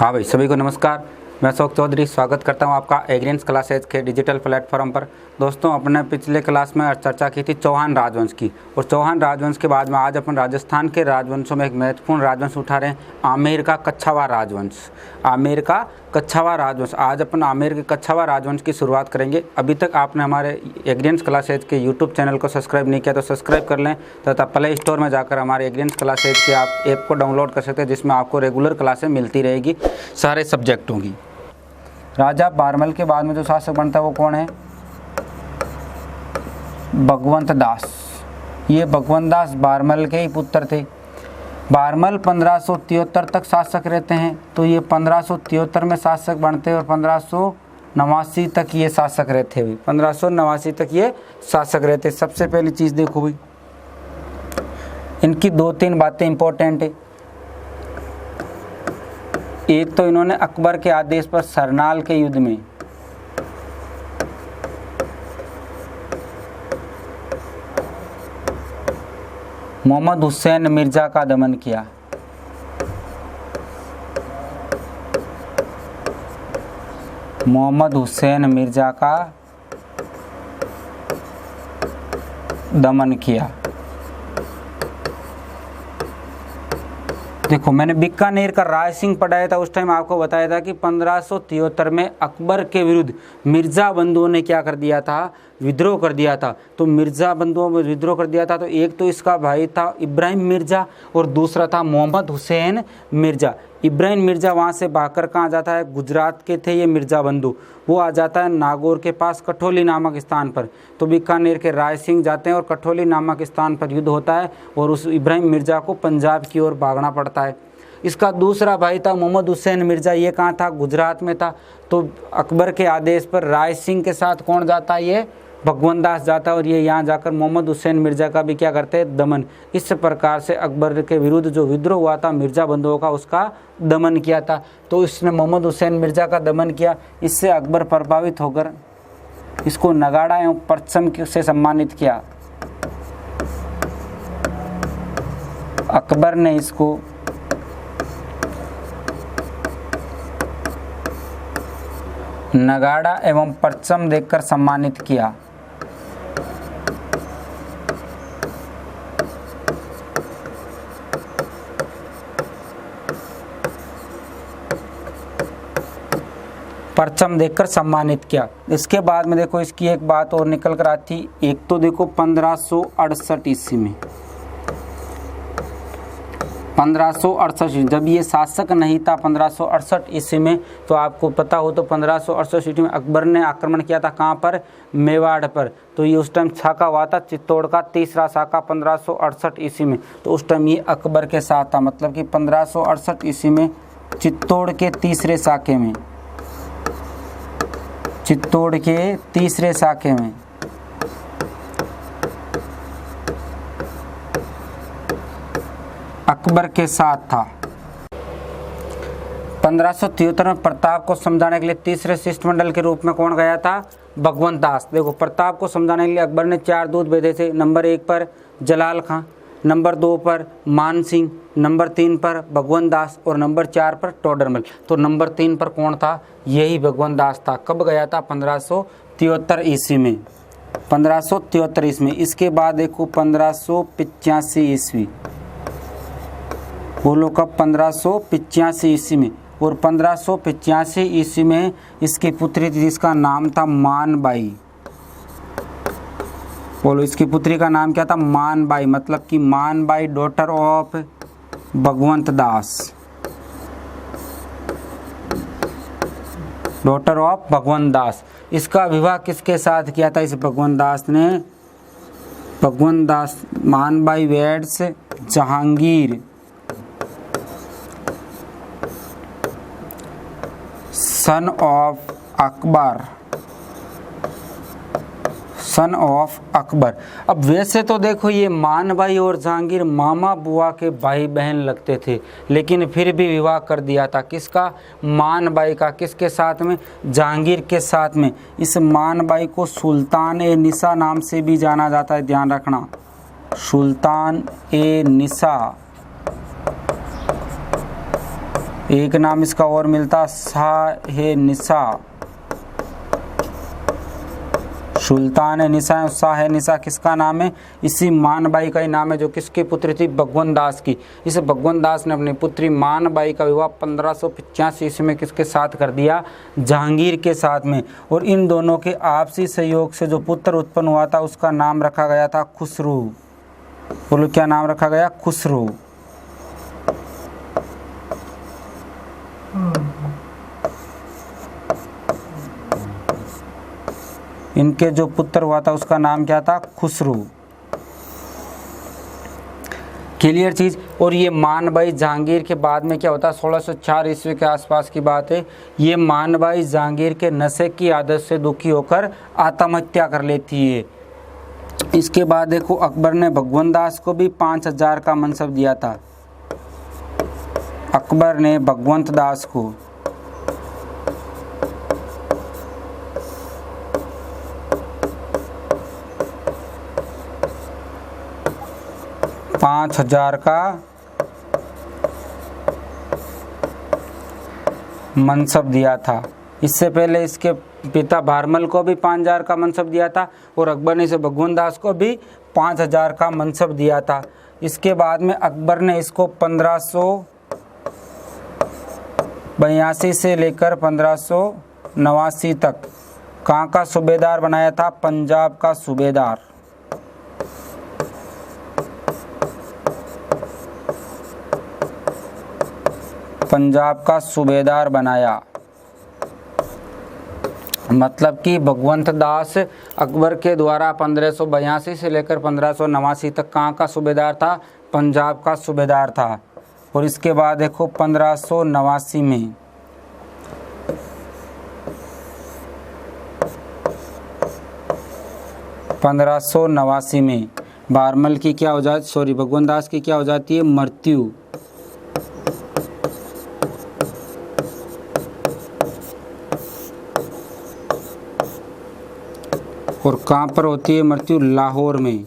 हाँ भाई, सभी को नमस्कार। मैं अशोक चौधरी स्वागत करता हूं आपका एग्रीएंस क्लासेज के डिजिटल प्लेटफॉर्म पर। दोस्तों, अपने पिछले क्लास में चर्चा की थी चौहान राजवंश की, और चौहान राजवंश के बाद में आज अपन राजस्थान के राजवंशों में एक महत्वपूर्ण राजवंश उठा रहे हैं, आमेर का कच्छावा राजवंश। आमेर का कच्छावा राजवंश। आज अपन आमेर के कच्छावा राजवंश की शुरुआत करेंगे। अभी तक आपने हमारे एग्रीएंस क्लासेज के यूट्यूब चैनल को सब्सक्राइब नहीं किया तो सब्सक्राइब कर लें, तथा प्ले स्टोर में जाकर हमारे एग्रीएंस क्लासेज के आप ऐप को डाउनलोड कर सकते हैं, जिसमें आपको रेगुलर क्लासें मिलती रहेगी सारे सब्जेक्टों की। राजा बारमल के बाद में जो शासक बनता है वो कौन है? भगवंत दास। ये भगवंत दास बारमल के ही पुत्र थे। बारमल 1573 तक शासक रहते हैं, तो ये 1573 में शासक बनते हैं और 1589 तक ये शासक रहते हुए 1589 तक ये शासक रहते। सबसे पहली चीज़ देखो भाई, इनकी 2-3 बातें इंपॉर्टेंट है। एक तो इन्होंने अकबर के आदेश पर सरनाल के युद्ध में मोहम्मद हुसैन मिर्जा का दमन किया। मोहम्मद हुसैन मिर्जा का दमन किया। देखो, मैंने बीकानेर का राय सिंह पढ़ाया था, उस टाइम आपको बताया था कि 1573 में अकबर के विरुद्ध मिर्जा बंधुओं ने क्या कर दिया था? विद्रोह कर दिया था। तो मिर्जा बंधुओं में विद्रोह कर दिया था, तो एक तो इसका भाई था इब्राहिम मिर्जा और दूसरा था मोहम्मद हुसैन मिर्जा। इब्राहिम मिर्जा वहाँ से भागकर कहाँ जाता है? गुजरात के थे ये मिर्जा बंधु। वो आ जाता है नागौर के पास कठौली नामक स्थान पर। तो बीकानेर के राय सिंह जाते हैं और कठौली नामक स्थान पर युद्ध होता है, और उस इब्राहिम मिर्जा को पंजाब की ओर भागना पड़ता है। इसका दूसरा भाई था मोहम्मद हुसैन मिर्जा। ये कहाँ था? गुजरात में था। तो अकबर के आदेश पर राय सिंह के साथ कौन जाता है? ये भगवंत दास जाता है, और ये यहाँ जाकर मोहम्मद हुसैन मिर्जा का भी क्या करते हैं? दमन। इस प्रकार से अकबर के विरुद्ध जो विद्रोह हुआ था मिर्जा बंधुओं का, उसका दमन किया था। तो इसने मोहम्मद हुसैन मिर्जा का दमन किया। इससे अकबर प्रभावित होकर इसको नगाड़ा एवं परचम से सम्मानित किया। अकबर ने इसको नगाड़ा एवं परचम देकर सम्मानित किया। परचम देकर सम्मानित किया। इसके बाद में देखो, इसकी एक बात और निकल कर आती। एक तो देखो 1568 ईस्वी में, 1568 जब ये शासक नहीं था 1568 ईस्वी में, तो आपको पता हो तो 1568 ईस्वी में अकबर ने आक्रमण किया था। कहाँ पर? मेवाड़ पर। तो ये उस टाइम छाका हुआ था चित्तौड़ का तीसरा शाखा 1568 ईस्वी में। तो उस टाइम ये अकबर के साथ था, मतलब कि 1568 ईस्वी में चित्तौड़ के तीसरे शाखे में, चित्तौड़ के तीसरे शाखे में अकबर के साथ था। 1573 में प्रताप को समझाने के लिए तीसरे शिष्टमंडल के रूप में कौन गया था? भगवंत दास। देखो, प्रताप को समझाने के लिए अकबर ने 4 दूत भेजे थे। नंबर 1 पर जलाल खां, नंबर 2 पर मान सिंह, नंबर 3 पर भगवंत दास और नंबर 4 पर टोडरमल। तो नंबर 3 पर कौन था? यही भगवंत दास था। कब गया था? 1573 ईस्वी में। 1573 ईस्वी में। इसके बाद देखो 1585 ईस्वी। बोलो कब? 1585 ईस्वी में। और 1585 ईस्वी में इसकी पुत्री थी जिसका नाम था मानबाई। बोलो, इसकी पुत्री का नाम क्या था? मानबाई। मतलब कि Manbai daughter of Bhagwant Das, daughter of Bhagwant Das. इसका विवाह किसके साथ किया था? इस भगवंत दास ने, Bhagwant Das Manbai weds Jahangir, son of Akbar, son of Akbar. अब वैसे तो देखो, ये मानबाई और जहांगीर मामा बुआ के भाई बहन लगते थे, लेकिन फिर भी विवाह कर दिया था। किसका? मानबाई का। किसके साथ में? जहांगीर के साथ में। इस मानबाई को सुल्तान ए निसा नाम से भी जाना जाता है, ध्यान रखना। सुल्तान ए निसा एक नाम इसका और मिलता साहेनिसा, सुल्तान निसा। साहेनिसा किसका नाम है? इसी मानबाई का ही नाम है, जो किसकी पुत्री थी? भगवंत दास की। इस भगवंत दास ने अपनी पुत्री मानबाई का विवाह 1585 ईस्वी में किसके साथ कर दिया? जहांगीर के साथ में। और इन दोनों के आपसी सहयोग से जो पुत्र उत्पन्न हुआ था उसका नाम रखा गया था खुसरो। बोलो क्या नाम रखा गया? खुसरो। इनके जो पुत्र हुआ था उसका नाम क्या था? खुसरो। क्लियर चीज। और ये मानबाई जहांगीर के बाद में क्या होता है? 1604 ईस्वी के आसपास की बात है। ये मानबाई जहांगीर के नशे की आदत से दुखी होकर आत्महत्या कर लेती है। इसके बाद देखो अकबर ने भगवंत दास को भी 5000 का मनसब दिया था। अकबर ने भगवंत दास को 5000 का मनसब दिया था। इससे पहले इसके पिता भारमल को भी 5000 का मनसब दिया था और अकबर ने इसे भगवंत दास को भी 5000 का मनसब दिया था। इसके बाद में अकबर ने इसको 1582 से लेकर 1589 तक कहाँ का सूबेदार बनाया था? पंजाब का सूबेदार। पंजाब का सूबेदार बनाया। मतलब कि भगवंत दास अकबर के द्वारा 1582 से लेकर 1589 तक कहाँ का सूबेदार था? पंजाब का सूबेदार था। और इसके बाद देखो 1589 में भारमल की क्या हो जाती? भगवंत दास की क्या हो जाती है? मृत्यु। और कहाँ पर होती है मृत्यु? लाहौर में।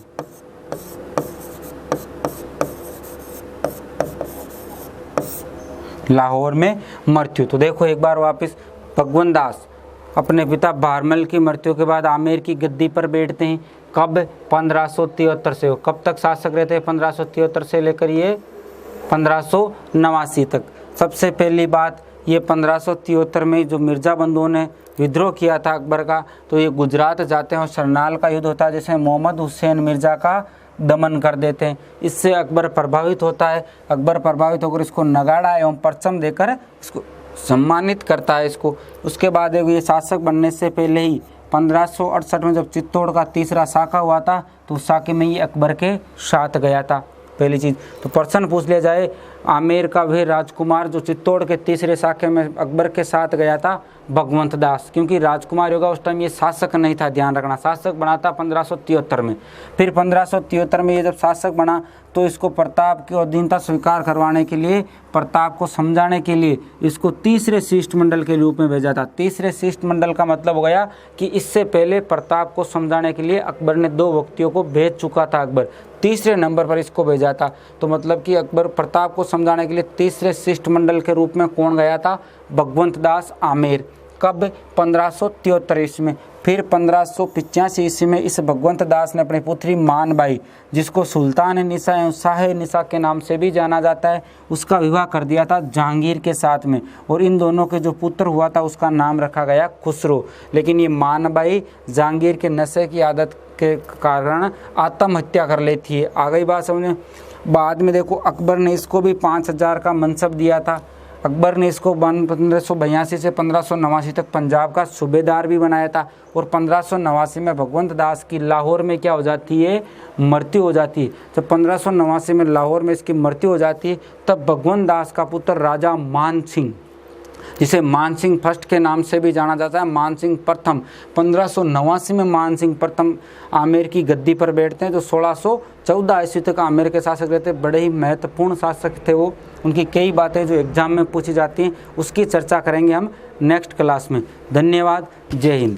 लाहौर में मृत्यु। तो देखो एक बार वापस भगवंत दास अपने पिता भारमल की मृत्यु के बाद आमेर की गद्दी पर बैठते हैं। कब? 1573 से। कब तक शासक रहते हैं? 1573 से लेकर ये 1589 तक। सबसे पहली बात, ये 1573 में जो मिर्ज़ा बंधुओं ने विद्रोह किया था अकबर का, तो ये गुजरात जाते हैं और सरनाल का युद्ध होता है, जैसे मोहम्मद हुसैन मिर्ज़ा का दमन कर देते हैं। इससे अकबर प्रभावित होता है। अकबर प्रभावित होकर इसको नगाड़ा एवं परचम देकर इसको सम्मानित करता है इसको। उसके बाद ये शासक बनने से पहले ही 1568 में जब चित्तौड़ का तीसरा साका हुआ था, तो उस साके में ये अकबर के साथ गया था। पहली चीज़ तो प्रश्न पूछ लिया जाए, आमेर का वह राजकुमार जो चित्तौड़ के तीसरे साके में अकबर के साथ गया था? भगवंत दास। क्योंकि राजकुमार होगा उस टाइम ये शासक नहीं था, ध्यान रखना। शासक बना था 1573 में। फिर 1573 में ये जब शासक बना तो इसको प्रताप की अधीनता स्वीकार करवाने के लिए, प्रताप को समझाने के लिए इसको तीसरे शिष्टमंडल के रूप में भेजा था। तीसरे शिष्टमंडल का मतलब हो गया कि इससे पहले प्रताप को समझाने के लिए अकबर ने 2 व्यक्तियों को भेज चुका था। अकबर तीसरे नंबर पर इसको भेजा था। तो मतलब कि अकबर प्रताप को समझाने के लिए तीसरे शिष्टमंडल के रूप में कौन गया था? भगवंत दास आमेर। कब? 1573 ईस्वी में। फिर 1585 ईस्वी में इस भगवंत दास ने अपनी पुत्री मानबाई, जिसको सुल्तान निसा एवं शाह निसा के नाम से भी जाना जाता है, उसका विवाह कर दिया था जहांगीर के साथ में। और इन दोनों के जो पुत्र हुआ था उसका नाम रखा गया खुसरो। लेकिन ये मानबाई जहांगीर के नशे की आदत के कारण आत्महत्या कर लेती है। आ गई बात समझ में? बाद में देखो अकबर ने इसको भी 5000 का मनसब दिया था। अकबर ने इसको 1582 से 1589 तक पंजाब का सूबेदार भी बनाया था। और 1589 में भगवंत दास की लाहौर में क्या हो जाती है? मृत्यु हो जाती है। जब 1589 में लाहौर में इसकी मृत्यु हो जाती है, तब भगवंत दास का पुत्र राजा मान सिंह, जिसे मान सिंह फर्स्ट के नाम से भी जाना जाता है, मान सिंह प्रथम, 1589 में मान सिंह प्रथम आमेर की गद्दी पर बैठते हैं। जो 1614 ईस्वी तक आमेर के शासक रहते, बड़े ही महत्वपूर्ण शासक थे वो। उनकी कई बातें जो एग्जाम में पूछी जाती हैं उसकी चर्चा करेंगे हम नेक्स्ट क्लास में। धन्यवाद। जय हिंद।